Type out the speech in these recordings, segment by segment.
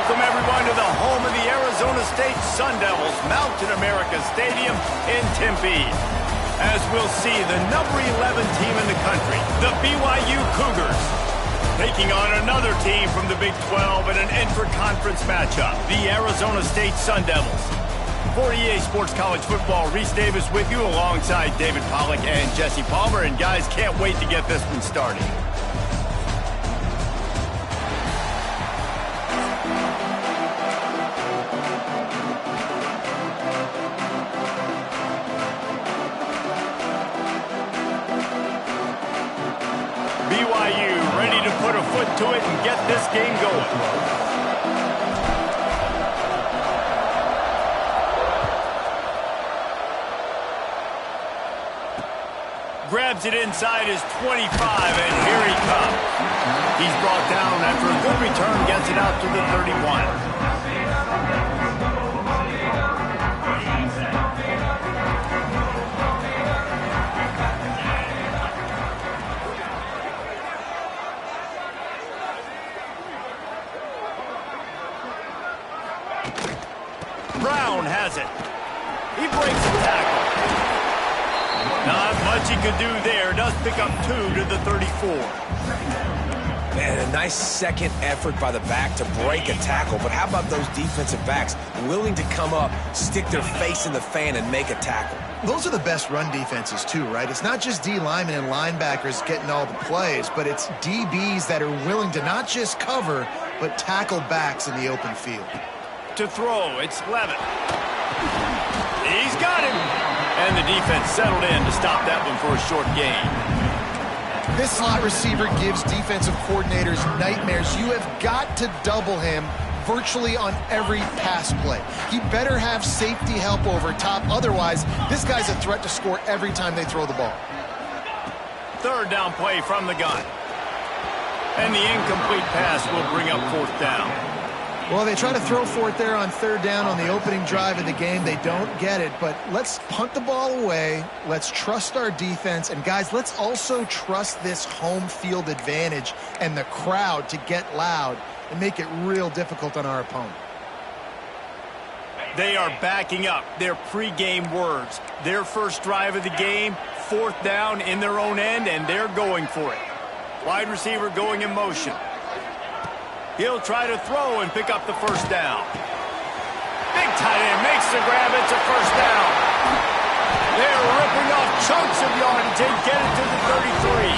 Welcome, everyone, to the home of the Arizona State Sun Devils, Mountain America Stadium in Tempe. As we'll see, the number 11 team in the country, the BYU Cougars, taking on another team from the Big 12 in an intra-conference matchup, the Arizona State Sun Devils. For EA Sports College Football, Reese Davis with you alongside David Pollack and Jesse Palmer. And guys, can't wait to get this one started. BYU ready to put a foot to it and get this game going. Grabs it inside his 25, and here he comes. He's brought down after a good return, gets it out to the 31. Brown has it. He breaks the tackle. Not much he could do there. Does pick up 2 to the 34. Man, a nice second effort by the back to break a tackle. But how about those defensive backs willing to come up, stick their face in the fan, and make a tackle? Those are the best run defenses too, right? It's not just D linemen and linebackers getting all the plays, but it's DBs that are willing to not just cover, but tackle backs in the open field. To throw, it's Levitt. He's got him. And the defense settled in to stop that one for a short gain. This slot receiver gives defensive coordinators nightmares. You have got to double him virtually on every pass play. He better have safety help over top. Otherwise, this guy's a threat to score every time they throw the ball. Third down play from the gun. And the incomplete pass will bring up fourth down. Well, they try to throw for it there on third down on the opening drive of the game. They don't get it, but let's punt the ball away. Let's trust our defense. And, guys, let's also trust this home field advantage and the crowd to get loud and make it real difficult on our opponent. They are backing up their pregame words. Their first drive of the game, fourth down in their own end, and they're going for it. Wide receiver going in motion. He'll try to throw and pick up the first down. Big tight end makes the grab. It's a first down. They're ripping off chunks of yardage and get it to the 33.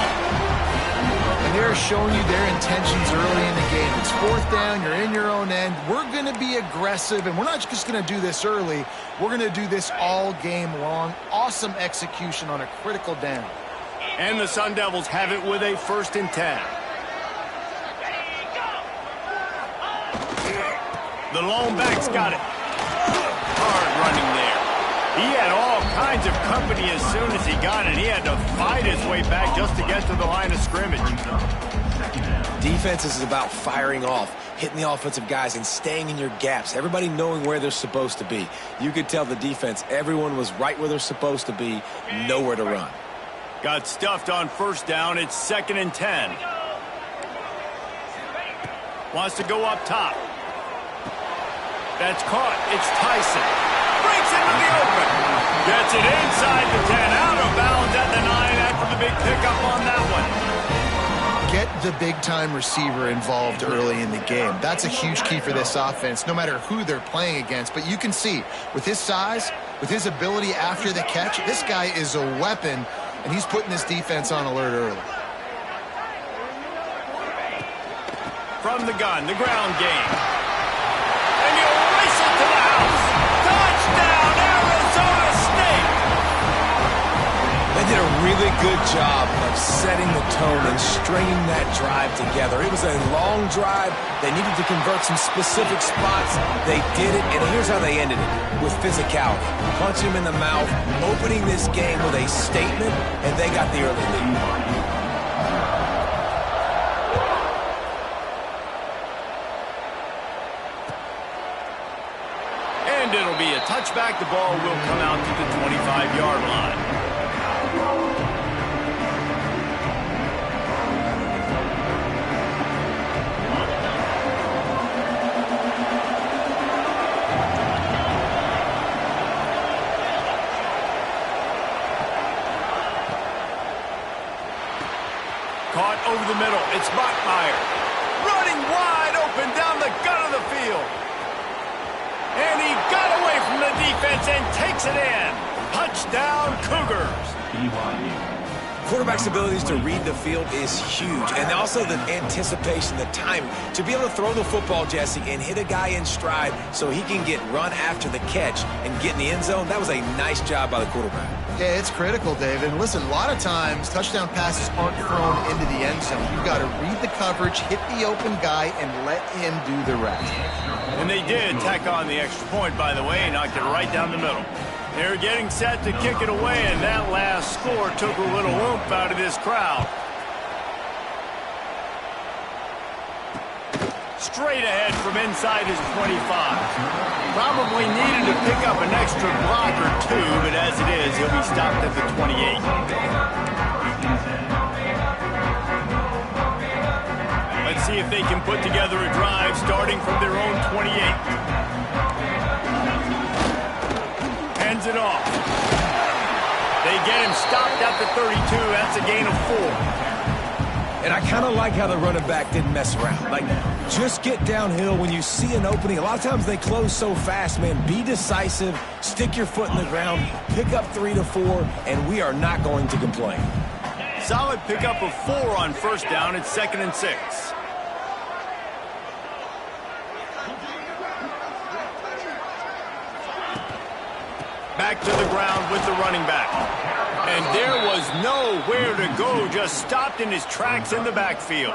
And they're showing you their intentions early in the game. It's fourth down. You're in your own end. We're going to be aggressive, and we're not just going to do this early. We're going to do this all game long. Awesome execution on a critical down. And the Sun Devils have it with a 1st and 10. The lone back's got it. Hard running there. He had all kinds of company as soon as he got it. He had to fight his way back just to get to the line of scrimmage. Defense is about firing off, hitting the offensive guys, and staying in your gaps. Everybody knowing where they're supposed to be. You could tell the defense, everyone was right where they're supposed to be, nowhere to run. Got stuffed on first down. It's 2nd and 10. Wants to go up top. That's caught. It's Tyson. Breaks into the open. Gets it inside the 10. Out of bounds at the 9 after the big pickup on that one. Get the big-time receiver involved early in the game. That's a huge key for this offense, no matter who they're playing against. But you can see, with his size, with his ability after the catch, this guy is a weapon, and he's putting this defense on alert early. From the gun, the ground game. And he'll race it to the house. Touchdown, Arizona State! They did a really good job of setting the tone and stringing that drive together. It was a long drive. They needed to convert some specific spots. They did it, and here's how they ended it, with physicality. Punch him in the mouth, opening this game with a statement, and they got the early lead. And it'll be a touchback. The ball will come out to the 25-yard line. caught over the middle. It's Bachmeier. Running wide open down the gut of the field. And he got away from the defense and takes it in. Touchdown, Cougars. Quarterback's abilities to read the field is huge, and also the anticipation, the timing. To be able to throw the football, Jesse, and hit a guy in stride so he can get run after the catch and get in the end zone, that was a nice job by the quarterback. Yeah, it's critical, David. And listen, a lot of times touchdown passes aren't thrown into the end zone. You've got to read the coverage, hit the open guy, and let him do the rest. And they did tack on the extra point, by the way, and knocked it right down the middle. They're getting set to kick it away, and that last score took a little oomph out of this crowd. Straight ahead from inside his 25. Probably needed to pick up an extra block or two, but as it is, he'll be stopped at the 28. Let's see if they can put together a drive starting from their own 28. Hands it off. They get him stopped at the 32. That's a gain of 4. And I kind of like how the running back didn't mess around. Like, just get downhill when you see an opening. A lot of times they close so fast, man. Be decisive, stick your foot in the ground, pick up 3 to 4, and we are not going to complain. Solid pickup of 4 on first down. It's 2nd and 6. Back to the ground with the running back. And there was nowhere to go, just stopped in his tracks in the backfield.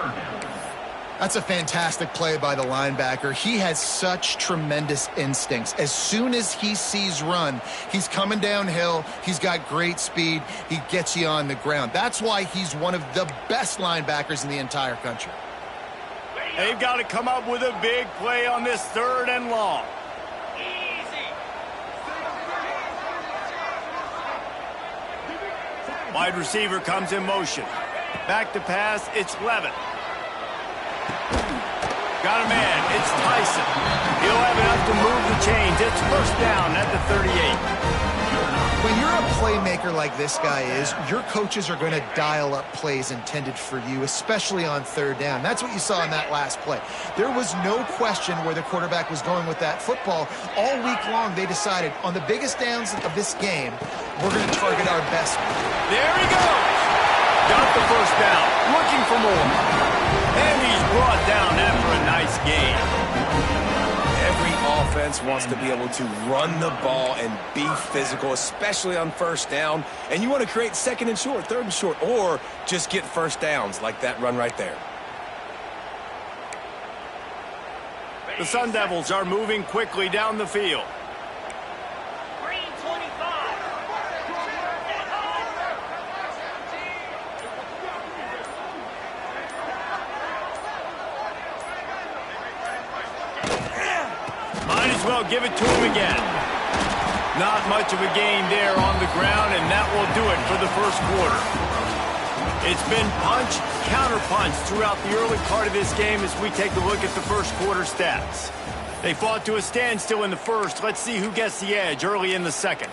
That's a fantastic play by the linebacker. He has such tremendous instincts. As soon as he sees run, he's coming downhill. He's got great speed. He gets you on the ground. That's why he's one of the best linebackers in the entire country. They've got to come up with a big play on this 3rd and long. Wide receiver comes in motion. Back to pass, it's Levin. Got a man, it's Tyson. He'll have enough to move the chains. It's first down at the 38. When you're a playmaker like this guy is, your coaches are going to dial up plays intended for you, especially on 3rd down. That's what you saw in that last play. There was no question where the quarterback was going with that football. All week long, they decided on the biggest downs of this game, we're going to target our best. There he goes. Got the first down. Looking for more. And he's brought down after a nice gain. Every offense wants to be able to run the ball and be physical, especially on first down. And you want to create 2nd and short, 3rd and short, or just get first downs like that run right there. The Sun Devils are moving quickly down the field. Might as well give it to him again. Not much of a gain there on the ground, and that will do it for the first quarter. It's been punch, counter-punch throughout the early part of this game as we take a look at the first quarter stats. They fought to a standstill in the first. Let's see who gets the edge early in the second.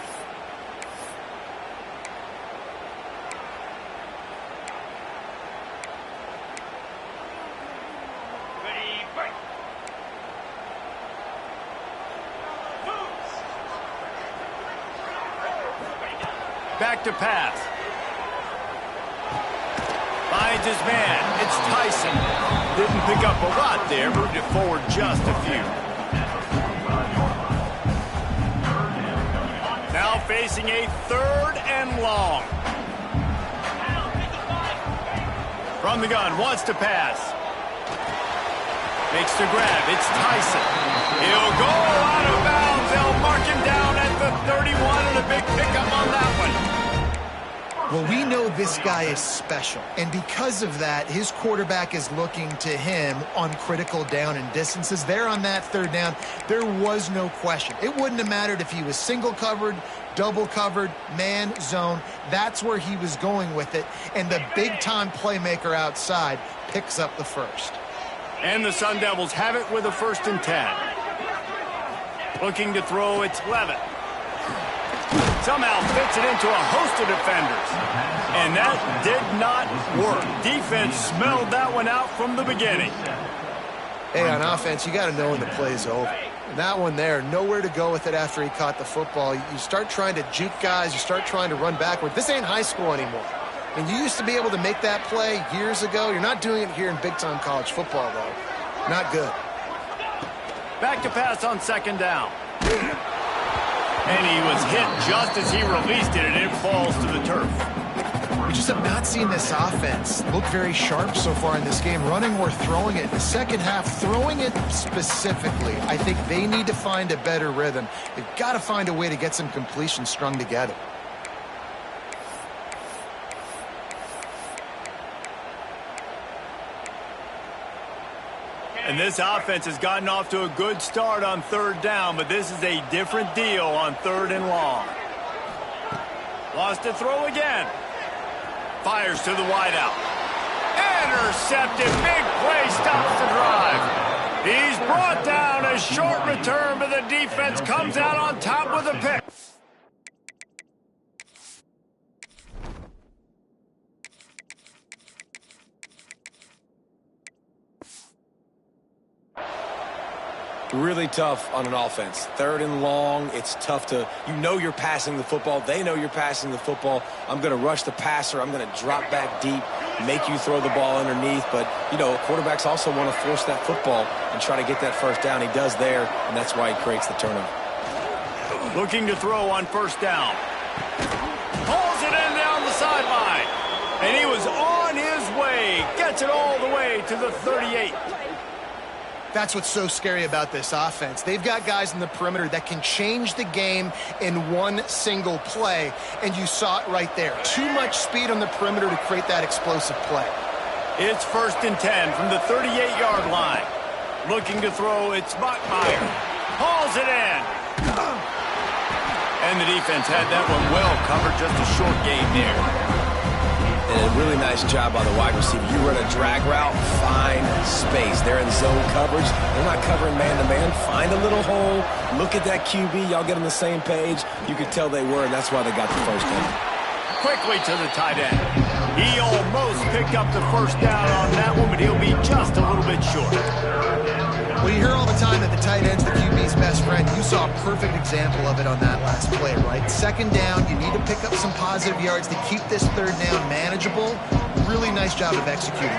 Back to pass. Finds his man. It's Tyson. Didn't pick up a lot there. Moved it forward just a few. Now facing a 3rd and long. From the gun. Wants to pass. Makes the grab. It's Tyson. He'll go out of bounds. They'll mark him down at the 31, and a big pickup on that one. Well, we know this guy is special, and because of that, his quarterback is looking to him on critical down and distances. There on that 3rd down, there was no question. It wouldn't have mattered if he was single covered, double covered, man, zone. That's where he was going with it, and the big-time playmaker outside picks up the first. And the Sun Devils have it with a 1st and 10. Looking to throw, it's Levin. Somehow fits it into a host of defenders. And that did not work. Defense smelled that one out from the beginning. Hey, on offense, you got to know when the play's over. And that one there, nowhere to go with it after he caught the football. You start trying to juke guys. You start trying to run backward. This ain't high school anymore. I mean, you used to be able to make that play years ago. You're not doing it here in big-time college football, though. Not good. Back to pass on second down. And he was hit just as he released it, and it falls to the turf. We just have not seen this offense look very sharp so far in this game, running or throwing it. In the second half, throwing it specifically, I think they need to find a better rhythm. They've got to find a way to get some completions strung together. And this offense has gotten off to a good start on third down, but this is a different deal on third and long. Wants to throw again. Fires to the wideout. Intercepted. Big play stops the drive. He's brought down. A short return, but the defense comes out on top with a pick. Really tough on an offense. Third and long, it's tough to, you know you're passing the football. They know you're passing the football. I'm going to rush the passer. I'm going to drop back deep, make you throw the ball underneath. But, you know, quarterbacks also want to force that football and try to get that first down. He does there, and that's why he creates the turnover. Looking to throw on first down. Pulls it in down the sideline. And he was on his way. Gets it all the way to the 38. That's what's so scary about this offense. They've got guys in the perimeter that can change the game in one single play, and you saw it right there. Too much speed on the perimeter to create that explosive play. It's 1st and 10 from the 38-yard line. Looking to throw, it's Bachmeier. Hauls it in. And the defense had that one well covered, just a short gain there. And a really nice job by the wide receiver. You run a drag route, find space. They're in zone coverage. They're not covering man-to-man. Find a little hole. Look at that QB. Y'all get on the same page. You could tell they were, and that's why they got the first down. Quickly to the tight end. He almost picked up the first down on that one, but he'll be just a little bit short. Well, you hear all the time that the tight end's the QB's best friend. You saw a perfect example of it on that last play, right? Second down, you need to pick up some positive yards to keep this third down manageable. Really nice job of executing.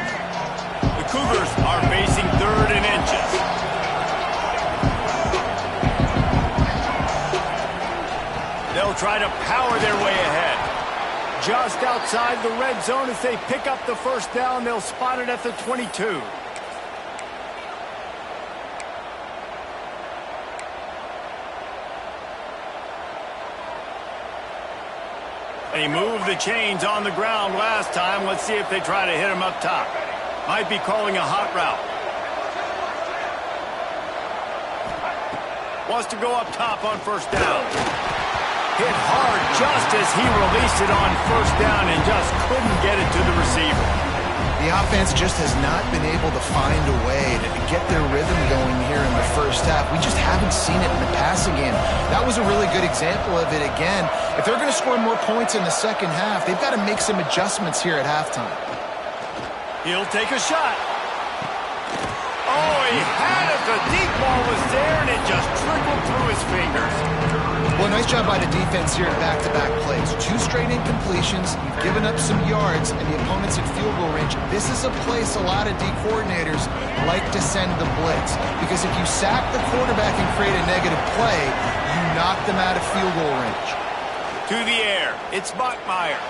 The Cougars are facing 3rd and inches. They'll try to power their way ahead. Just outside the red zone as they pick up the first down. They'll spot it at the 22. And he moved the chains on the ground last time. Let's see if they try to hit him up top. Might be calling a hot route. Wants to go up top on first down. Hit hard just as he released it on first down and just couldn't get it to the receiver. The offense just has not been able to find a way to get their rhythm going here in the first half. We just haven't seen it in the passing game. That was a really good example of it again. If they're going to score more points in the second half, they've got to make some adjustments here at halftime. He'll take a shot. Oh, he had it. The deep ball was there, and it just trickled through his fingers. Well, nice job by the defense here in back-to-back plays. 2 straight incompletions. You've given up some yards, and the opponent's in field goal range. This is a place a lot of D coordinators like to send the blitz, because if you sack the quarterback and create a negative play, you knock them out of field goal range. To the air. It's Bachmeier.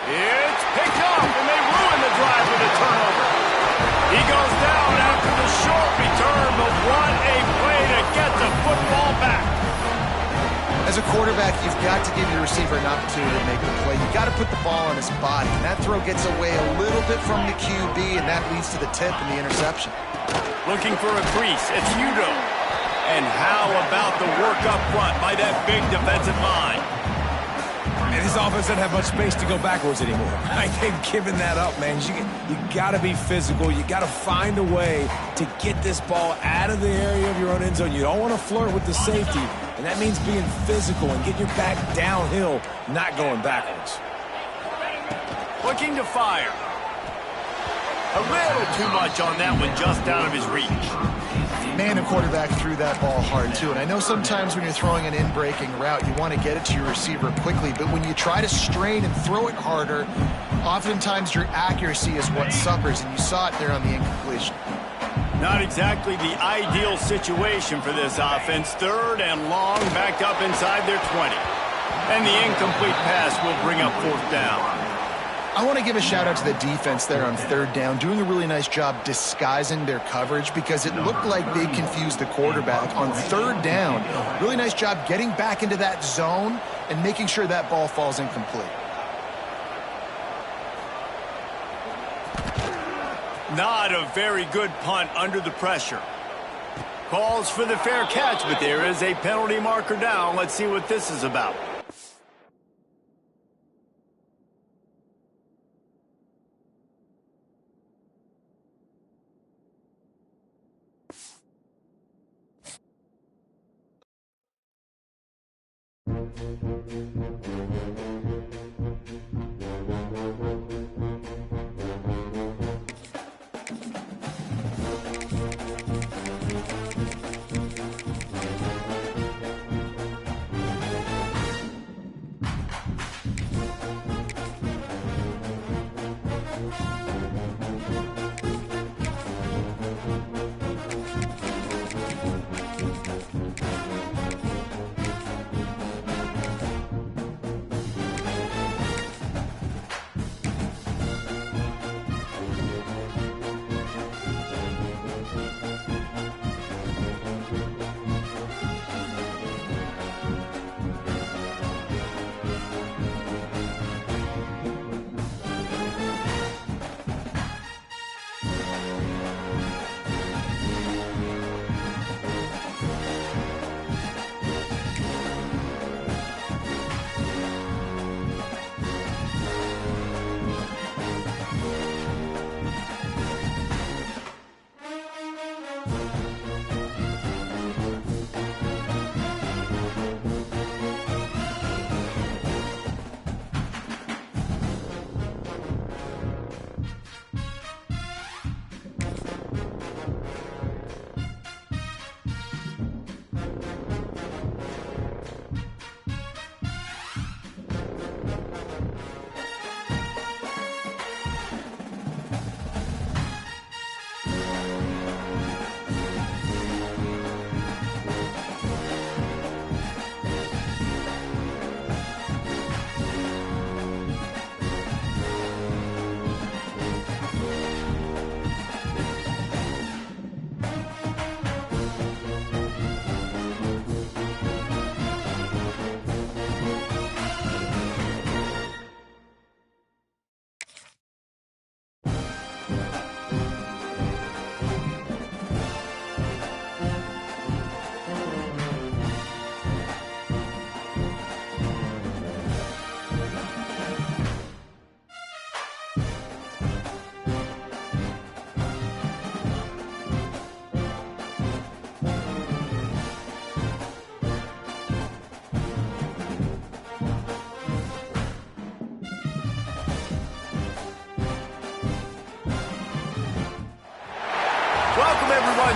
It's picked up, and they ruin the drive with a turnover. He goes down after the short return, but what a play to get the football back. As a quarterback, you've got to give your receiver an opportunity to make the play. You've got to put the ball on his body. And that throw gets away a little bit from the QB, and that leads to the tip and the interception. Looking for a crease. It's Udo. And how about the work up front by that big defensive line? And his offense doesn't have much space to go backwards anymore. They've given that up, man. You got to be physical. You got to find a way to get this ball out of the area of your own end zone. You don't want to flirt with the safety, and that means being physical and getting your back downhill, not going backwards. looking to fire. A little too much on that one, just out of his reach. Man, the quarterback threw that ball hard, too. And I know sometimes when you're throwing an in-breaking route, you want to get it to your receiver quickly. But when you try to strain and throw it harder, oftentimes your accuracy is what suffers. And you saw it there on the incompletion. Not exactly the ideal situation for this offense. 3rd and long, backed up inside their 20. And the incomplete pass will bring up 4th down. I want to give a shout out to the defense there on 3rd down, doing a really nice job disguising their coverage because it looked like they confused the quarterback on 3rd down. Really nice job getting back into that zone and making sure that ball falls incomplete. Not a very good punt under the pressure. Calls for the fair catch, but there is a penalty marker down. Let's see what this is about.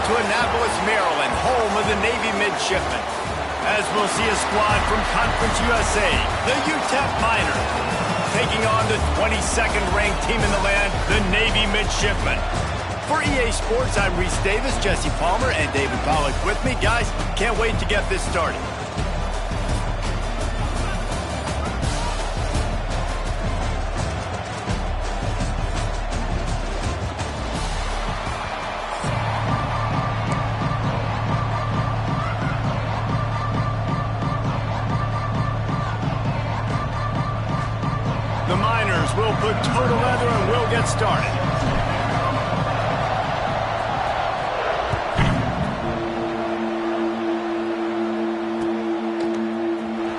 To Annapolis, Maryland, home of the Navy midshipmen. As we'll see a squad from Conference USA, the UTEP Miners, taking on the 22nd ranked team in the land, the Navy midshipmen. For EA Sports, I'm Reese Davis, Jesse Palmer, and David Pollack with me. Guys, can't wait to get this started. We'll put total leather and we'll get started.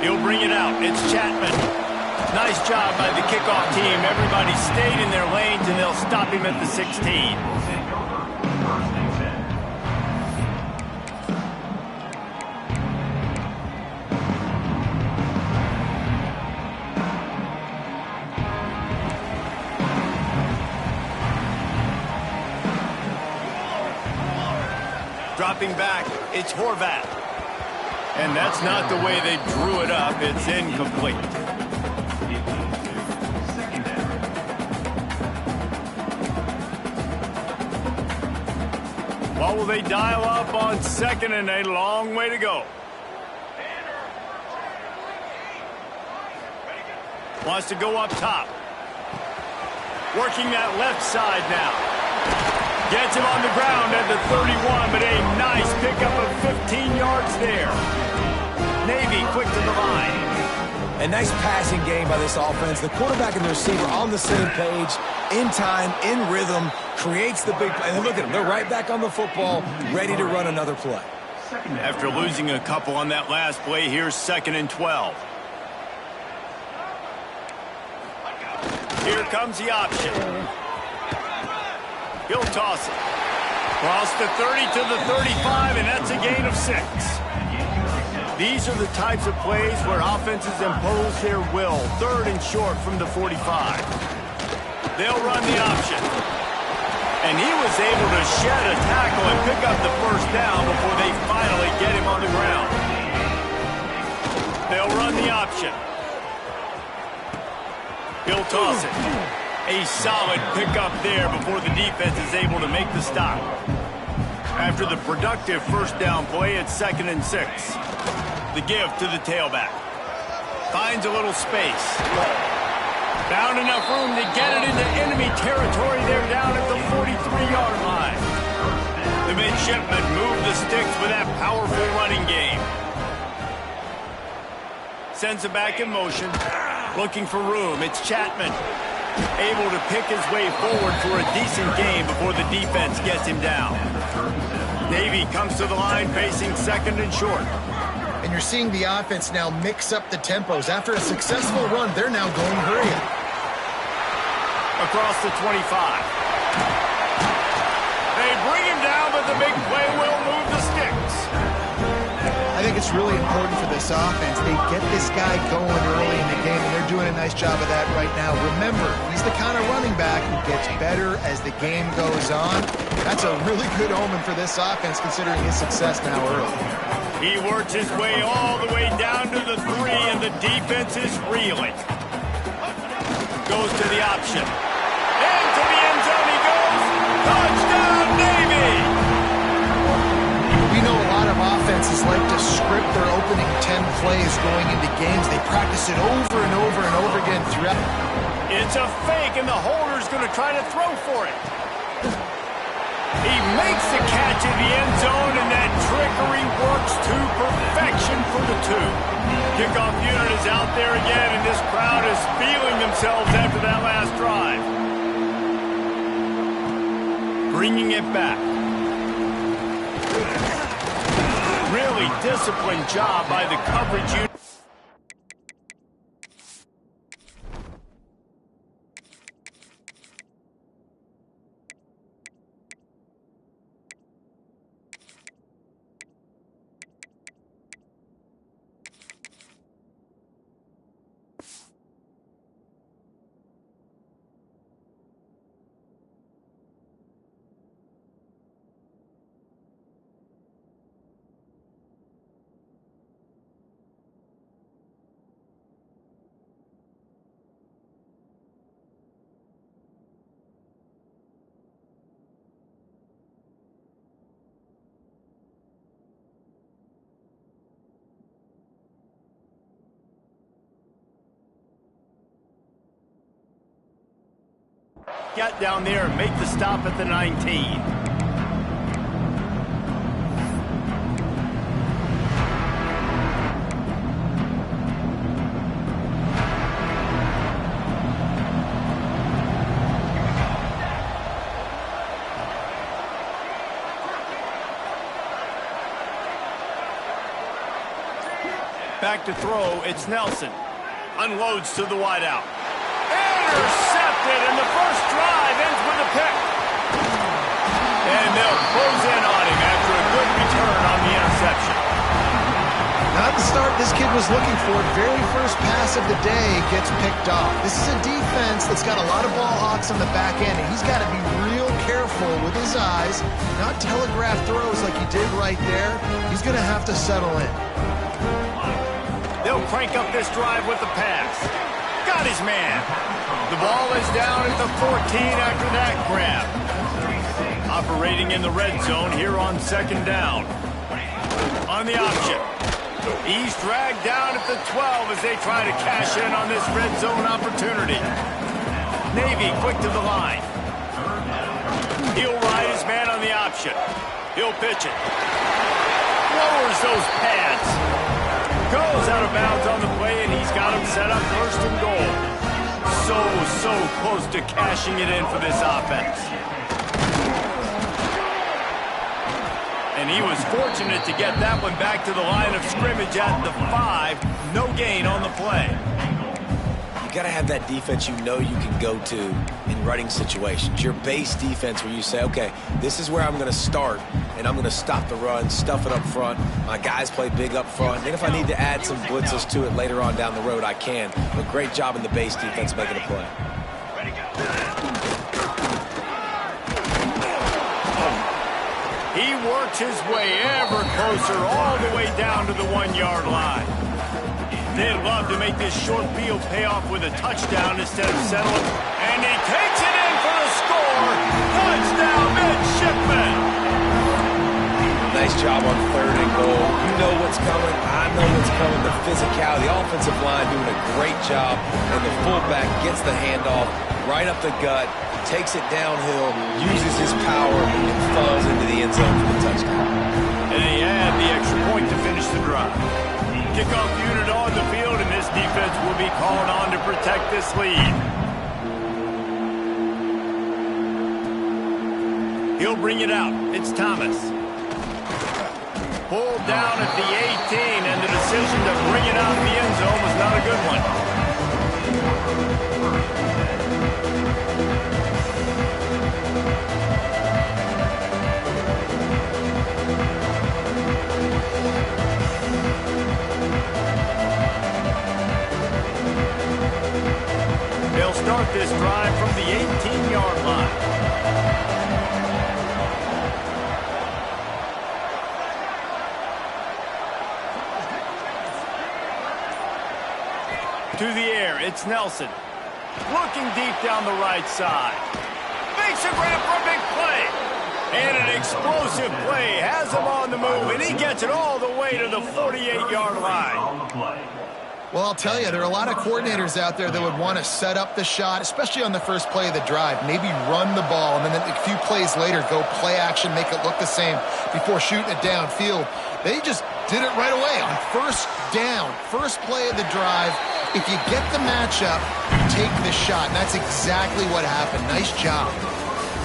He'll bring it out. It's Chapman. Nice job by the kickoff team. Everybody stayed in their lanes and they'll stop him at the 16. Dropping back, it's Horvat. And that's not the way they drew it up. It's incomplete. What will they dial up on second and a long way to go? Wants to go up top. Working that left side now. Gets him on the ground at the 31, but a nice pickup of 15 yards there. Navy quick to the line. A nice passing game by this offense. The quarterback and the receiver on the same page, in time, in rhythm, creates the big play. And look at them. They're right back on the football, ready to run another play. After losing a couple on that last play, here's 2nd and 12. Here comes the option. He'll toss it. Cross the 30 to the 35, and that's a gain of 6. These are the types of plays where offenses impose their will. 3rd and short from the 45. They'll run the option. And he was able to shed a tackle and pick up the first down before they finally get him on the ground. They'll run the option. He'll toss it. A solid pickup there before the defense is able to make the stop. After the productive first down play, it's 2nd and 6. The give to the tailback. Finds a little space. Found enough room to get it into enemy territory there down at the 43-yard line. The midshipmen move the sticks with that powerful running game. Sends it back in motion. Looking for room. It's Chapman. Able to pick his way forward for a decent game before the defense gets him down. Navy comes to the line facing 2nd and short. And you're seeing the offense now mix up the tempos. After a successful run, they're now going hurry up. Across the 25. They bring him down, but the big play will move the sticks. I think it's really important for this offense. They get this guy going early in the game, and they're doing a nice job of that right now. Remember, he's the kind of running back who gets better as the game goes on. That's a really good omen for this offense, considering his success now early. He works his way all the way down to the 3, and the defense is reeling. Goes to the option. Into the end zone he goes. Touchdown, Navy! We know a lot of offenses like to script their opening 10 plays going into games. They practice it over and over and over again throughout. It's a fake, and the holder's going to try to throw for it. He makes the catch in the end zone, and that trickery works to perfection for the 2. Kickoff unit is out there again, and this crowd is feeling themselves after that last drive. Bringing it back. Really disciplined job by the coverage unit. Get down there and make the stop at the 19. Back to throw, it's Nelson. Unloads to the wideout. Intercepted, and the first drive ends with a pick. And they'll close in on him after a good return on the interception. Not not the start this kid was looking for. Very first pass of the day gets picked off. This is a defense that's got a lot of ball hawks on the back end, and he's got to be real careful with his eyes, not telegraph throws like he did right there. He's going to have to settle in. They'll crank up this drive with the pass. Got his man. The ball is down at the 14 after that grab. Operating in the red zone here on second down. On the option. He's dragged down at the 12 as they try to cash in on this red zone opportunity. Navy quick to the line. He'll ride his man on the option. He'll pitch it. Lowers those pads. Goes out of bounds on the play, and he's got him set up first and goal. So close to cashing it in for this offense. And he was fortunate to get that one back to the line of scrimmage at the 5. No gain on the play. You got to have that defense you know you can go to in running situations. Your base defense where you say, okay, this is where I'm going to start, and I'm going to stop the run, stuff it up front. My guys play big up front. And if I need to add some blitzes to it later on down the road, I can. But great job in the base defense making a play. He works his way ever closer all the way down to the 1-yard line. They'd love to make this short field pay off with a touchdown instead of settling. And he takes it in for the score. Touchdown, Midshipman. Nice job on third and goal. You know what's coming. I know what's coming. The physicality, the offensive line doing a great job. And the fullback gets the handoff right up the gut, takes it downhill, uses his power, and falls into the end zone for the touchdown. And they add the extra point to finish the drive. Kickoff unit on the field, and this defense will be called on to protect this lead. He'll bring it out. It's Thomas. Pulled down at the 18, and the decision to bring it out in the end zone was not a good one. They'll start this drive from the 18-yard line. To the air, it's Nelson. Looking deep down the right side. Makes a grab for a big play. And an explosive play. Has him on the move, and he gets it all the way to the 48-yard line. Well, I'll tell you, there are a lot of coordinators out there that would want to set up the shot, especially on the first play of the drive, maybe run the ball, and then a few plays later go play action, make it look the same before shooting it downfield. They just did it right away on first down, first play of the drive. If you get the matchup, you take the shot, and that's exactly what happened. Nice job.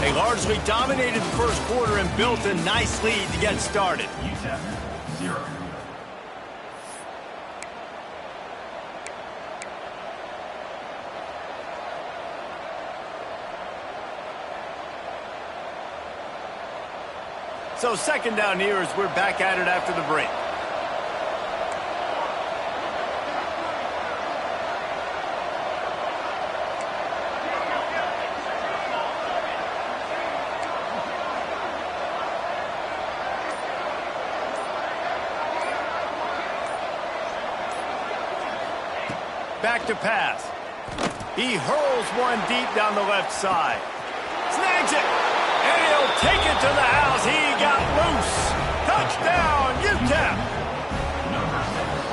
They largely dominated the first quarter and built a nice lead to get started. UTEP 0. So second down here as we're back at it after the break. Back to pass. He hurls one deep down the left side. Snags it. And he'll take it to the house. He got loose. Touchdown, UTEP.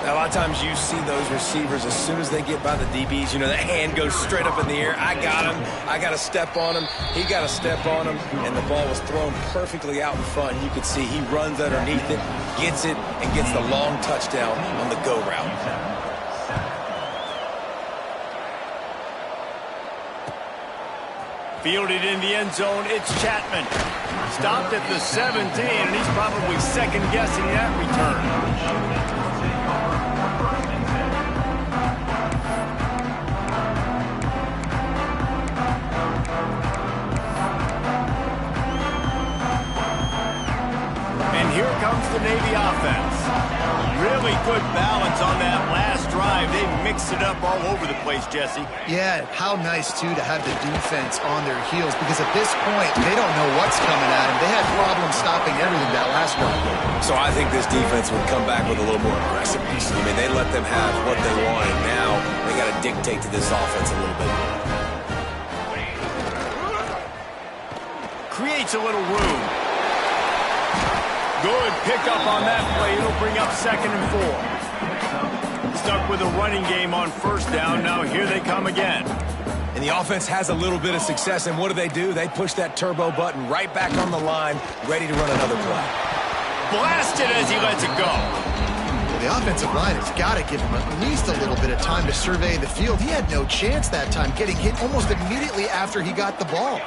Now, a lot of times you see those receivers, as soon as they get by the DBs, you know, that hand goes straight up in the air. I got him. I got to step on him. He got to step on him. And the ball was thrown perfectly out in front. You could see he runs underneath it, gets it, and gets the long touchdown on the go route. Fielded in the end zone, it's Chapman. Stopped at the 17, and he's probably second-guessing that return. And here comes the Navy offense. Really good balance on that last drive. They mixed it up all over the place, Jesse. Yeah, how nice, too, to have the defense on their heels, because at this point, they don't know what's coming at them. They had problems stopping everything that last drive. So I think this defense would come back with a little more aggressiveness. I mean, they let them have what they want, and now they got to dictate to this offense a little bit more. Creates a little room. Good pickup on that play. It'll bring up 2nd and 4. Stuck with a running game on 1st down. Now here they come again. And the offense has a little bit of success, and what do? They push that turbo button right back on the line, ready to run another play. Blasted as he lets it go. Well, the offensive line has got to give him at least a little bit of time to survey the field. He had no chance that time, getting hit almost immediately after he got the ball.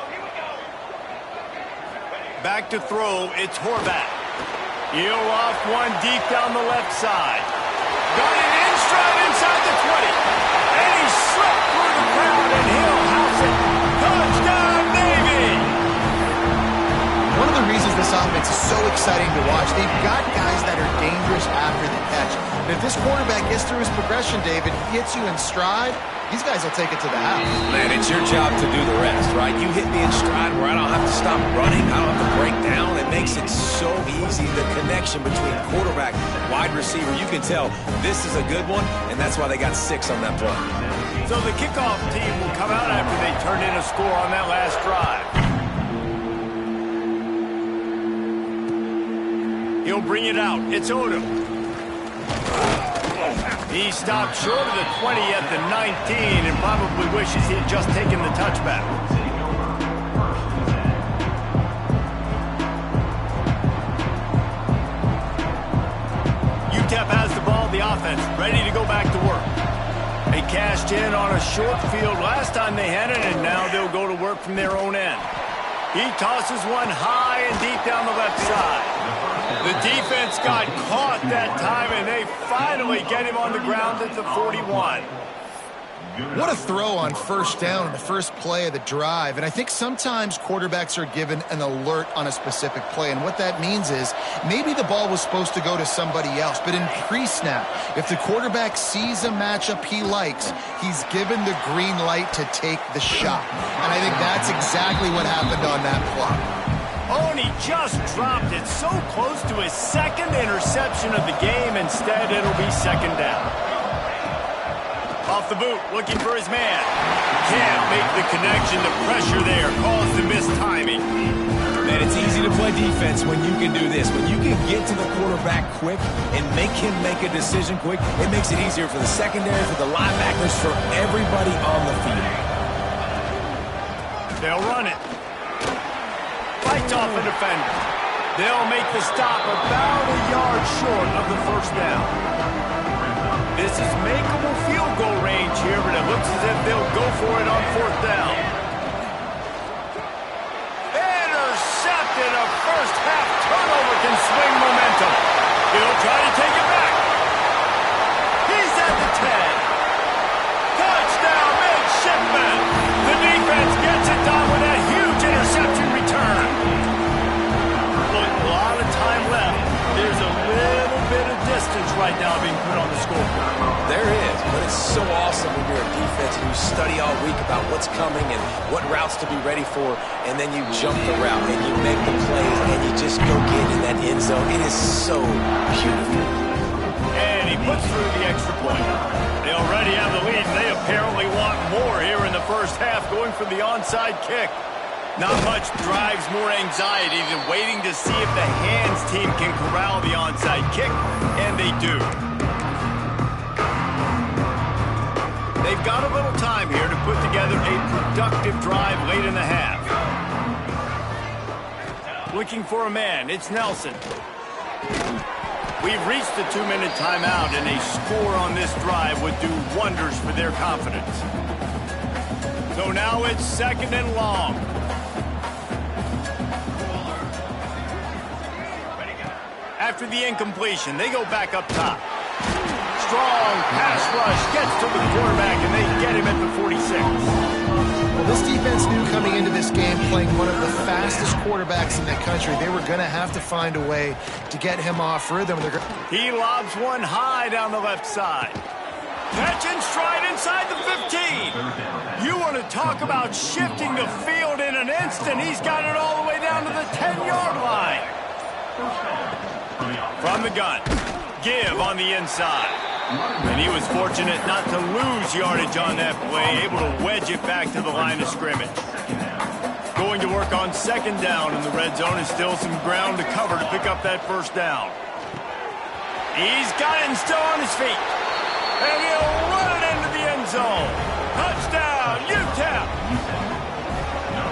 Back to throw, it's Horvath. He'll off one deep down the left side. Got it in stride inside the 20. And he slipped through the crowd, and he'll house it. Touchdown, Navy! One of the reasons this offense is so exciting to watch, they've got guys that are dangerous after the catch. And if this quarterback gets through his progression, David, hits you in stride, these guys will take it to the house. Man, it's your job to do the rest, right? You hit me in stride where I don't have to stop running. I don't have to break down. It makes it so easy. The connection between quarterback, wide receiver, you can tell this is a good one, and that's why they got 6 on that play. So the kickoff team will come out after they turned in a score on that last drive. He'll bring it out. It's Odom. He stopped short of the 20 at the 19 and probably wishes he had just taken the touchback. UTEP has the ball, the offense, ready to go back to work. They cashed in on a short field last time they had it, and now they'll go to work from their own end. He tosses one high and deep down the left side. The defense got caught that time, and they finally get him on the ground at the 41. What a throw on 1st down in the first play of the drive. And I think sometimes quarterbacks are given an alert on a specific play. And what that means is maybe the ball was supposed to go to somebody else. But in pre-snap, if the quarterback sees a matchup he likes, he's given the green light to take the shot. And I think that's exactly what happened on that play. Oh, and he just dropped it so close to his 2nd interception of the game. Instead, it'll be 2nd down. Off the boot, looking for his man. Can't make the connection. The pressure there caused the missed timing. Man, it's easy to play defense when you can do this. When you can get to the quarterback quick and make him make a decision quick, it makes it easier for the secondary, for the linebackers, for everybody on the field. They'll run it. Fights off a defender. They'll make the stop about a yard short of the 1st down. This is makeable field goal range here, but it looks as if they'll go for it on 4th down. Intercepted. A first-half turnover can swing momentum. He'll try to take it back. He's at the 10. Touchdown, midshipman. The defense gets it done with that huge interception return. Look, a lot of time left. There's a little bit of distance right now being put on the scoreboard. There is, but it's so awesome when you're a defense and you study all week about what's coming and what routes to be ready for, and then you jump the route and you make the plays and you just go get in that end zone. It is so beautiful. And he puts through the extra point. They already have the lead, and they apparently want more here in the 1st half, going for the onside kick. Not much drives more anxiety than waiting to see if the hands team can corral the onside kick, and they do. They've got a little time here to put together a productive drive late in the half. Looking for a man, it's Nelson. We've reached the 2-minute timeout, and a score on this drive would do wonders for their confidence. So now it's 2nd and long. After the incompletion, they go back up top. Strong pass rush gets to the quarterback, and they get him at the 46. Well, this defense knew coming into this game, playing one of the fastest quarterbacks in the country, they were going to have to find a way to get him off rhythm. He lobs one high down the left side. Catch and stride inside the 15. You want to talk about shifting the field in an instant. He's got it all the way down to the 10-yard line. From the gun, give on the inside. And he was fortunate not to lose yardage on that play, able to wedge it back to the line of scrimmage. Going to work on second down in the red zone, and still some ground to cover to pick up that first down. He's got it and still on his feet. And he'll run it into the end zone. Touchdown, UTEP!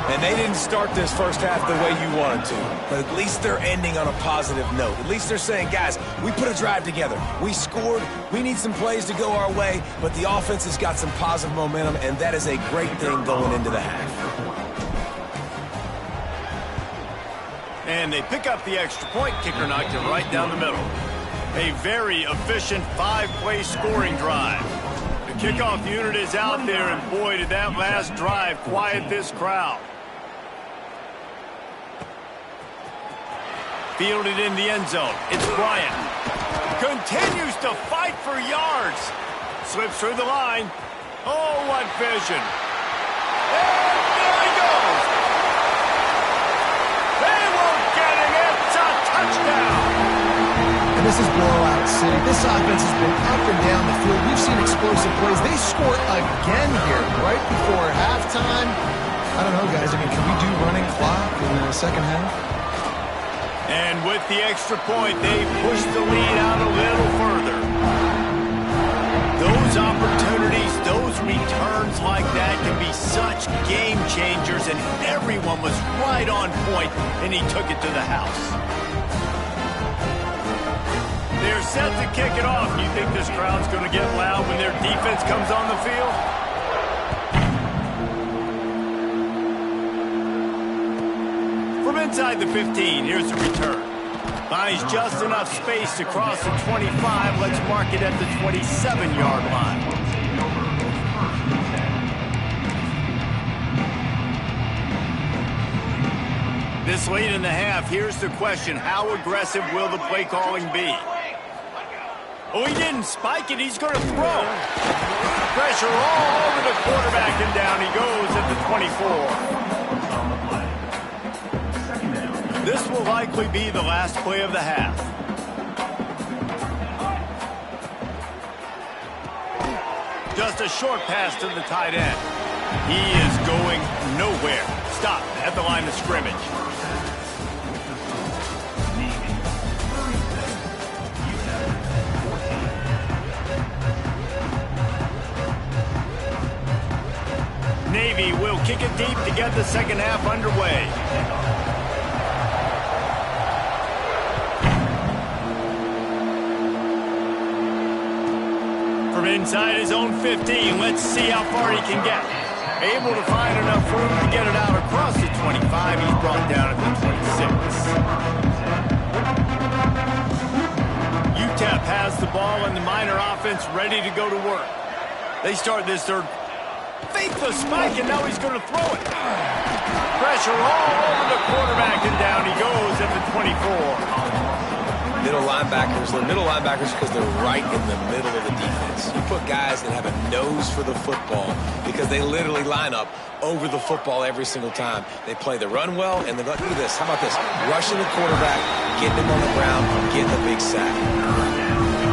And they didn't start this first half the way you wanted to. But at least they're ending on a positive note. At least they're saying, guys, we put a drive together. We scored. We need some plays to go our way. But the offense has got some positive momentum, and that is a great thing going into the half. And they pick up the extra point. Kicker knocked it right down the middle. A very efficient 5-play scoring drive. The kickoff unit is out there, and boy, did that last drive quiet this crowd. Fielded in the end zone. It's Bryant. Continues to fight for yards. Slips through the line. Oh, what vision. And there he goes. They won't get him. It's a touchdown. And this is blowout city. This offense has been up and down the field. We've seen explosive plays. They score again here right before halftime. I don't know, guys. I mean, can we do running clock in the second half? And with the extra point, they push the lead out a little further. Those opportunities, those returns like that can be such game changers, and everyone was right on point, and he took it to the house. They're set to kick it off. You think this crowd's going to get loud when their defense comes on the field? From inside the 15, here's the return. Buys just enough space to cross the 25. Let's mark it at the 27-yard line. This late in the half, here's the question. How aggressive will the play calling be? Oh, he didn't spike it. He's going to throw. Pressure all over the quarterback, and down he goes at the 24. This will likely be the last play of the half. Just a short pass to the tight end. He is going nowhere. Stop at the line of scrimmage. Navy will kick it deep to get the second half underway. From inside his own 15, let's see how far he can get. Able to find enough room to get it out across the 25. He's brought down at the 26. UTEP has the ball, and the Miner offense ready to go to work. They start this third. Fake the spike, and now he's going to throw it. Pressure all over the quarterback, and down he goes at the 24. Middle linebackers, they're middle linebackers because they're right in the middle of the defense. You put guys that have a nose for the football because they literally line up over the football every single time. They play the run well, and look at this. How about this? Rushing the quarterback, getting him on the ground, getting a big sack.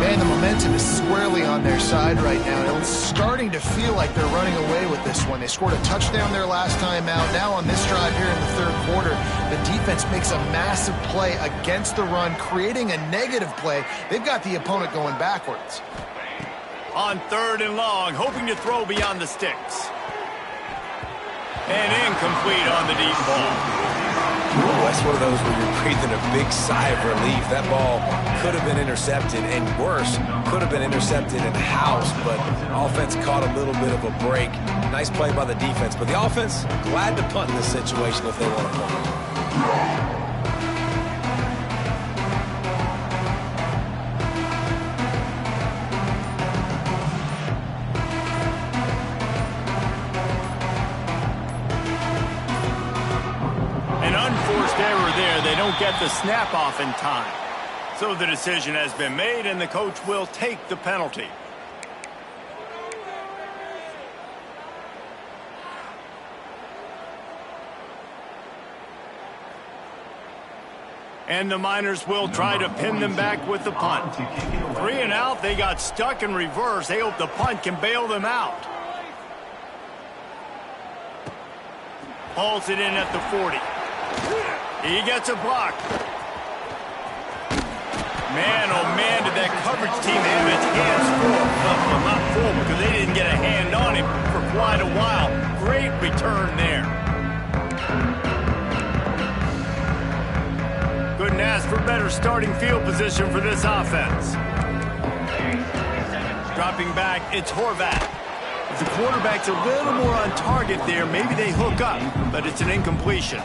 Man, the momentum is squarely on their side right now. It's starting to feel like they're running away with this one. They scored a touchdown their last time out. Now on this drive here in the third quarter, the defense makes a massive play against the run, creating a negative play. They've got the opponent going backwards. On third and long, hoping to throw beyond the sticks. And incomplete on the deep ball. Ooh, that's one of those where you're breathing a big sigh of relief. That ball could have been intercepted, and worse, could have been intercepted and housed, but offense caught a little bit of a break. Nice play by the defense, but the offense glad to punt in this situation if they want to punt. they don't get the snap off in time. So the decision has been made, and the coach will take the penalty. And the Miners will try to pin them back with the punt. 3 and out, they got stuck in reverse. They hope the punt can bail them out. Hauls it in at the 40. He gets a block. Man, oh man, did that coverage team have its hands full. Well, not full because they didn't get a hand on him for quite a while. Great return there. Couldn't ask for better starting field position for this offense. Dropping back, it's Horvath. If the quarterback's a little more on target there, maybe they hook up, but it's an incompletion.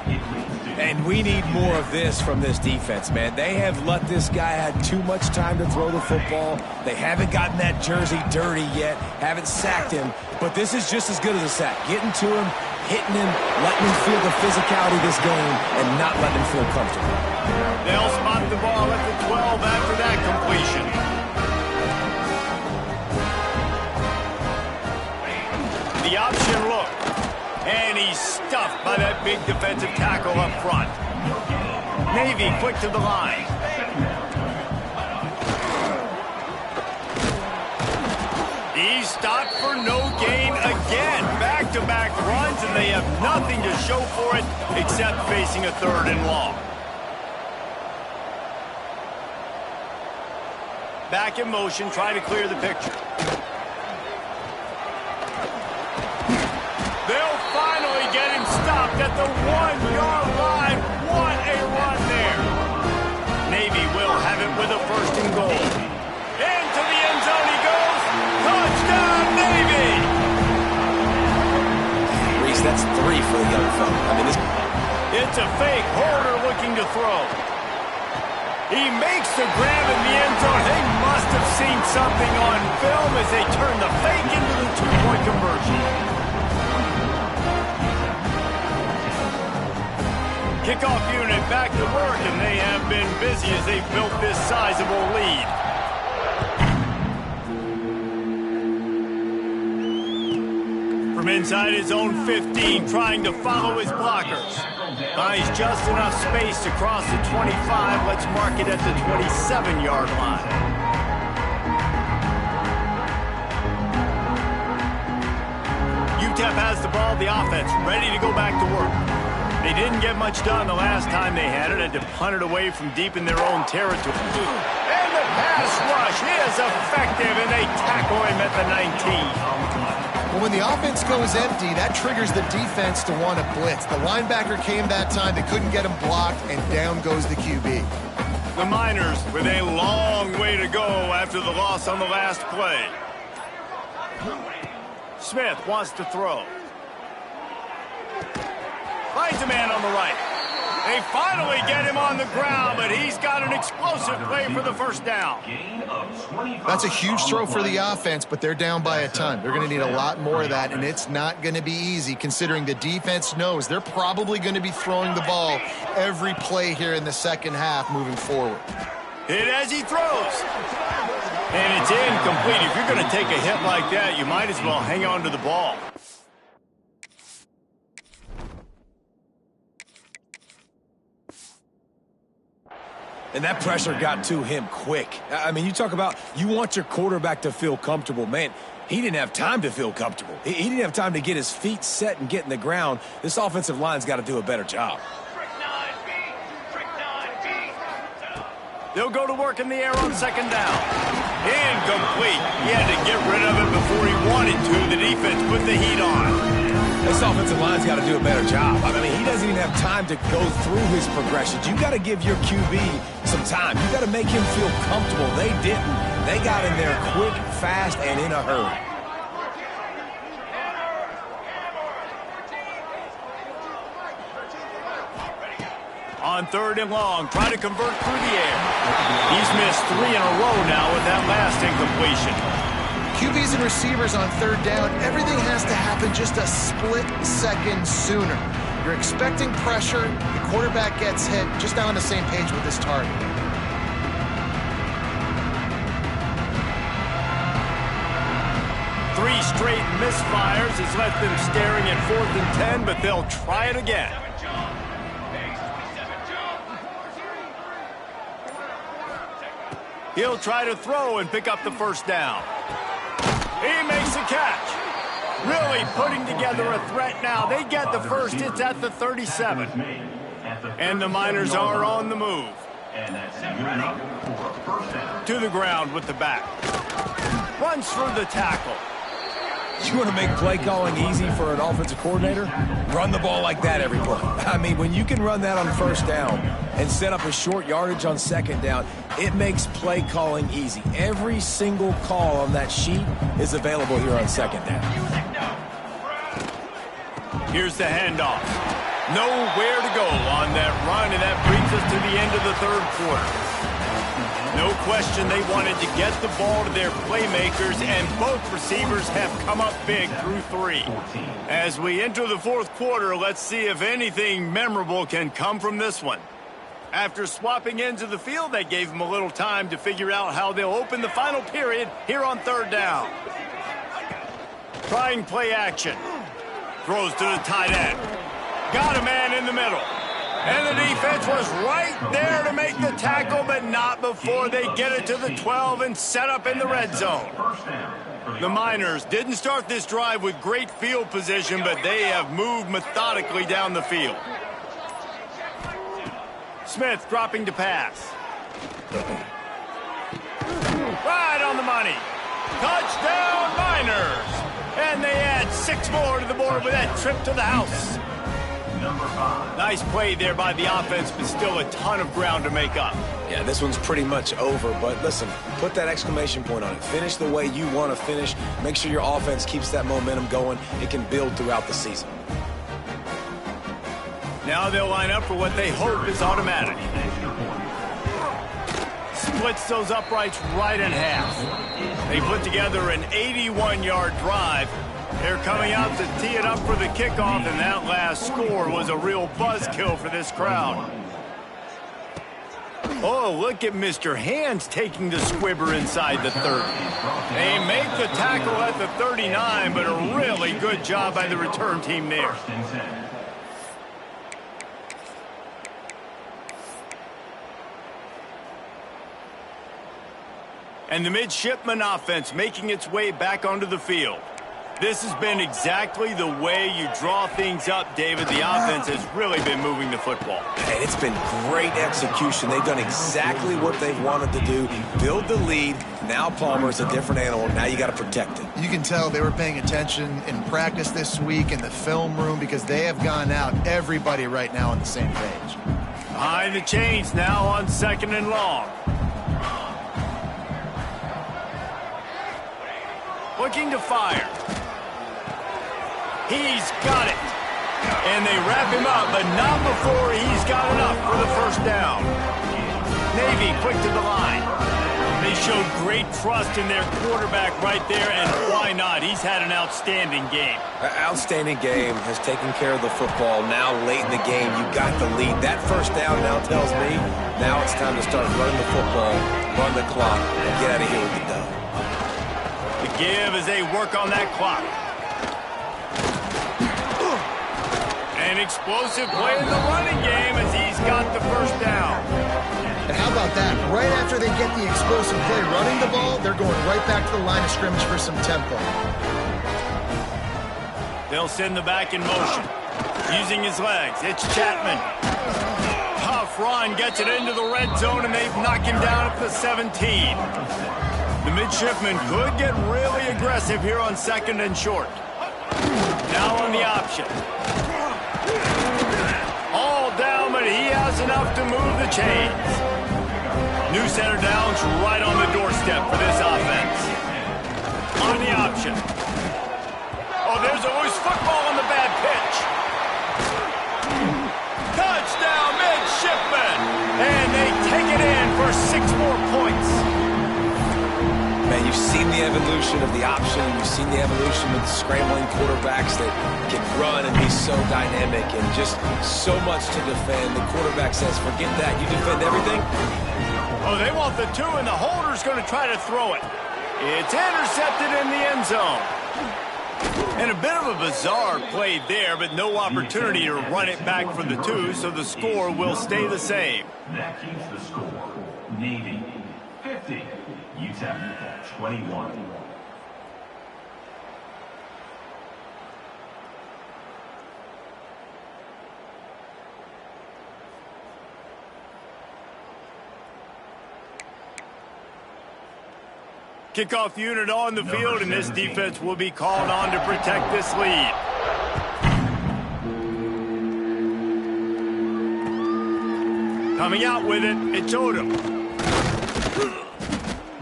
And we need more of this from this defense, man. They have let this guy have too much time to throw the football. They haven't gotten that jersey dirty yet, haven't sacked him, but this is just as good as a sack. Getting to him, hitting him, letting him feel the physicality of this game, and not letting him feel comfortable. They'll spot the ball at the 12 after that completion. The option look, and he's stuffed by that big defensive tackle up front. Navy quick to the line. He's stopped for no gain again. Back-to-back runs, and they have nothing to show for it except facing a 3rd and long. Back in motion, trying to clear the picture. They'll finally get him stopped at the 1-yard line. What a run there. Navy will have it with a 1st and goal. Into the end zone he goes. Touchdown, Navy! Reese, that's 3 for the young fella. I mean, It's a fake. Holder looking to throw. He makes the grab in the end zone. They must have seen something on film as they turn the fake into the 2-point conversion. Kickoff unit back to work, and they have been busy as they built this sizable lead. From inside his own 15, trying to follow his blockers. Buys just enough space to cross the 25. Let's mark it at the 27-yard line. UTEP has the ball, the offense ready to go back to work. They didn't get much done the last time they had it, had to punt it away from deep in their own territory. And the pass rush is effective, and they tackle him at the 19. Well, when the offense goes empty, that triggers the defense to want to blitz. The linebacker came that time. They couldn't get him blocked, and down goes the QB. The Miners with a long way to go after the loss on the last play. Smith wants to throw. Finds a man on the right. They finally get him on the ground, but he's got an explosive play for the 1st down. That's a huge throw for the offense, but they're down by a ton. They're going to need a lot more of that, and it's not going to be easy considering the defense knows they're probably going to be throwing the ball every play here in the 2nd half moving forward. Hit as he throws. And it's incomplete. If you're going to take a hit like that, you might as well hang on to the ball. And that pressure got to him quick. I mean, you talk about you want your quarterback to feel comfortable. Man, he didn't have time to feel comfortable. He didn't have time to get his feet set and get in the ground. This offensive line's got to do a better job. They'll go to work in the air on 2nd down. Incomplete. He had to get rid of it before he wanted to. The defense put the heat on. This offensive line's got to do a better job. I mean, he doesn't even have time to go through his progressions. You got to give your QB some time. You got to make him feel comfortable. They didn't. They got in there quick, fast, and in a hurry. On 3rd and long, try to convert through the air. He's missed 3 in a row now with that last incompletion. QBs and receivers on 3rd down, everything has to happen just a split second sooner. You're expecting pressure. The quarterback gets hit. Just now on the same page with this target. Three straight misfires has left them staring at 4th and 10, but they'll try it again. He'll try to throw and pick up the first down. He makes a catch. Really putting together a threat now. They get the first. It's at the 37. And the Miners are on the move. To the ground with the back. Runs through the tackle. You want to make play calling easy for an offensive coordinator? Run the ball like that every play. I mean, when you can run that on first down and set up a short yardage on second down, it makes play calling easy. Every single call on that sheet is available here on second down. Here's the handoff. Nowhere to go on that run, and that brings us to the end of the third quarter. No question they wanted to get the ball to their playmakers, and both receivers have come up big through 3. As we enter the fourth quarter, let's see if anything memorable can come from this one. After swapping ends of the field, that gave them a little time to figure out how they'll open the final period here on third down. Trying play action. Throws to the tight end. Got a man in the middle. And the defense was right there to make the tackle, but not before they get it to the 12 and set up in the red zone. The Miners didn't start this drive with great field position, but they have moved methodically down the field. Smith dropping to pass. Right on the money. Touchdown, Miners! And they add 6 more to the board with that trip to the house. Nice play there by the offense, but still a ton of ground to make up. Yeah, this one's pretty much over, but listen, put that exclamation point on it. Finish the way you want to finish. Make sure your offense keeps that momentum going. It can build throughout the season. Now they'll line up for what they hope is automatic. Splits those uprights right in half. They put together an 81-yard drive. They're coming out to tee it up for the kickoff, and that last score was a real buzzkill for this crowd. Oh, look at Mr. Hands taking the squibber inside the 30. They make the tackle at the 39, but a really good job by the return team there. And the midshipman offense making its way back onto the field. This has been exactly the way you draw things up, David. The offense has really been moving the football. And it's been great execution. They've done exactly what they've wanted to do. Build the lead. Now Palmer's a different animal. Now you got to protect it. You can tell they were paying attention in practice this week in the film room because they have gone out, everybody right now on the same page. Behind the chains now on 2nd and long. Looking to fire. He's got it. And they wrap him up, but not before he's got enough for the first down. Navy quick to the line. They showed great trust in their quarterback right there, and why not? He's had an outstanding game. Outstanding game, has taken care of the football. Now late in the game, you got the lead. That first down now tells me now it's time to start running the football, run the clock, and get out of here with the dub. The give as they work on that clock. An explosive play in the running game as he's got the first down. And how about that? Right after they get the explosive play running the ball, they're going right back to the line of scrimmage for some tempo. They'll send the back in motion. Using his legs, it's Chapman. Tough run, gets it into the red zone, and they've knocked him down at the 17. The midshipman could get really aggressive here on 2nd and short. Now on the option. All down, but he has enough to move the chains. New center downs right on the doorstep for this offense. On the option. Oh, there's a loose football on the bad pitch. Touchdown, midshipman! And they take it in for 6 more points. Man, you've seen the evidence evolution of the option. You've seen the evolution of the scrambling quarterbacks that can run and be so dynamic and just so much to defend. The quarterback says, forget that. You defend everything. Oh, they want the 2, and the holder's going to try to throw it. It's intercepted in the end zone. And a bit of a bizarre play there, but no opportunity to run it back for the 2, so the score will stay the same. That keeps the score. Navy 50, UTEP 21. Kickoff unit on the field, and this defense will be called on to protect this lead. Coming out with it, it's Odom.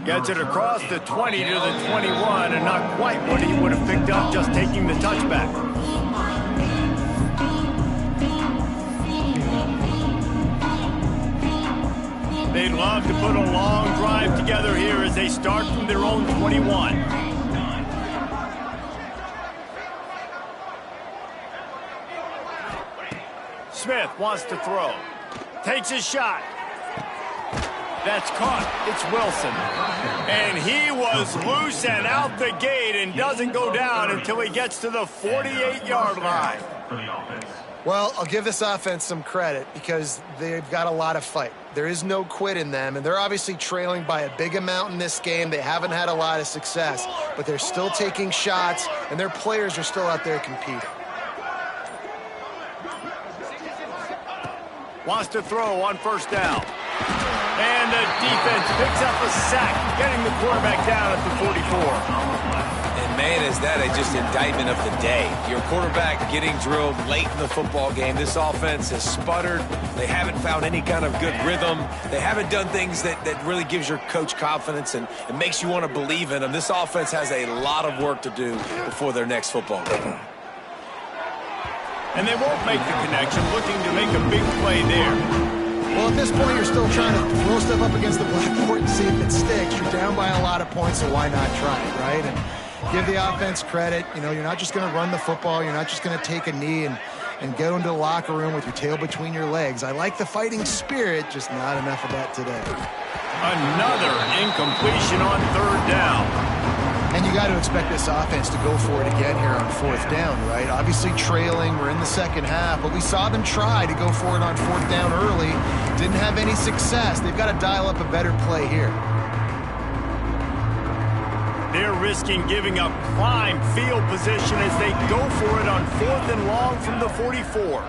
Gets it across the 20 to the 21, and not quite what he would have picked up just taking the touchback. They'd love to put a long drive together here as they start from their own 21. Smith wants to throw. Takes his shot. That's caught. It's Wilson. And he was loose and out the gate and doesn't go down until he gets to the 48-yard line. Well, I'll give this offense some credit because they've got a lot of fight. There is no quit in them, and they're obviously trailing by a big amount in this game. They haven't had a lot of success, but they're still taking shots, and their players are still out there competing. Wants to throw on first down. And the defense picks up a sack, getting the quarterback down at the 44. And man, is that just indictment of the day. Your quarterback getting drilled late in the football game. This offense has sputtered. They haven't found any kind of good rhythm. They haven't done things that really gives your coach confidence and it makes you want to believe in them. This offense has a lot of work to do before their next football game. And they won't make the connection, looking to make a big play there. Well, at this point, you're still trying to throw stuff up against the blackboard and see if it sticks. You're down by a lot of points, so why not try it, right? And give the offense credit. You know, you're not just going to run the football. You're not just going to take a knee and go into the locker room with your tail between your legs. I like the fighting spirit, just not enough of that today. Another incompletion on third down. And you got to expect this offense to go for it again here on fourth down, right? Obviously trailing, we're in the second half, but we saw them try to go for it on fourth down early. Didn't have any success. They've got to dial up a better play here. They're risking giving up prime field position as they go for it on fourth and long from the 44.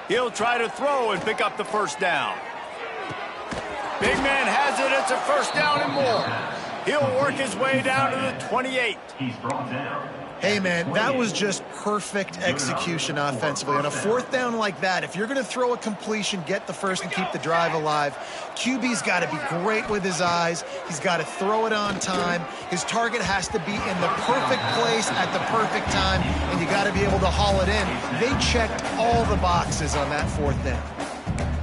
He'll try to throw and pick up the first down. Big man has it. It's a first down and more. He'll work his way down to the 28. He's brought down. Hey, man, that was just perfect execution offensively. On a fourth down like that, if you're going to throw a completion, get the first and keep the drive alive, QB's got to be great with his eyes. He's got to throw it on time. His target has to be in the perfect place at the perfect time, and you got to be able to haul it in. They checked all the boxes on that fourth down.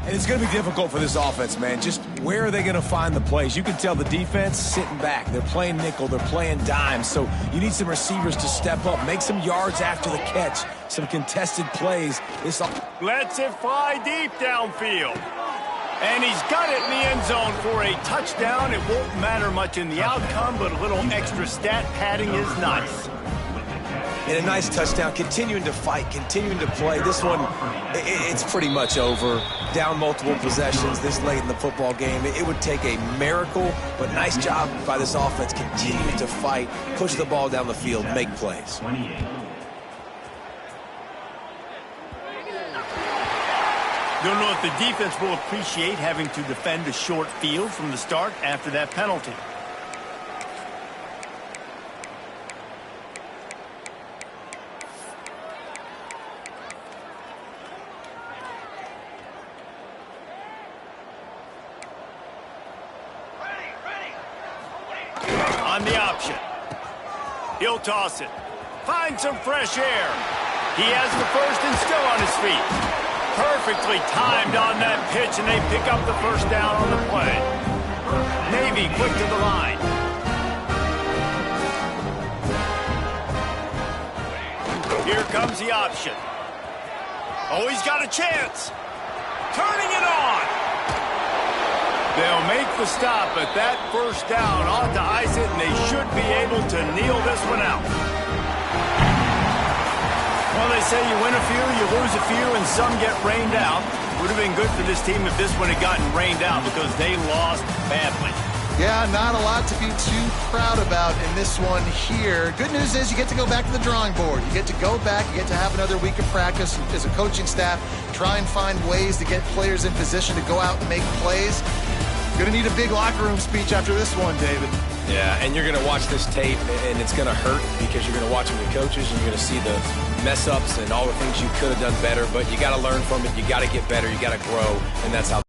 And it's going to be difficult for this offense, man. Just where are they going to find the plays? You can tell the defense sitting back. They're playing nickel. They're playing dime. So you need some receivers to step up, make some yards after the catch, some contested plays. Lets it fly deep downfield. And he's got it in the end zone for a touchdown. It won't matter much in the outcome, but a little extra stat padding is nice. And a nice touchdown, continuing to fight, continuing to play. This one, it's pretty much over. Down multiple possessions this late in the football game. It would take a miracle, but nice job by this offense continuing to fight, push the ball down the field, make plays. 28. Don't know if the defense will appreciate having to defend a short field from the start after that penalty. On the option. He'll toss it. Find some fresh air. He has the first and still on his feet. Perfectly timed on that pitch, and they pick up the first down on the play. Navy quick to the line. Here comes the option. Oh, he's got a chance. Turning it on. They'll make the stop, but that first down ought to ice it, and they should be able to kneel this one out. Well, they say you win a few, you lose a few, and some get rained out. Would have been good for this team if this one had gotten rained out because they lost badly. Yeah, not a lot to be too proud about in this one here. Good news is you get to go back to the drawing board. You get to go back, you get to have another week of practice as a coaching staff, try and find ways to get players in position to go out and make plays. Going to need a big locker room speech after this one, David. Yeah, and you're going to watch this tape, and it's going to hurt because you're going to watch them with coaches, and you're going to see the mess-ups and all the things you could have done better, but you got to learn from it. You got to get better. You got to grow, and that's how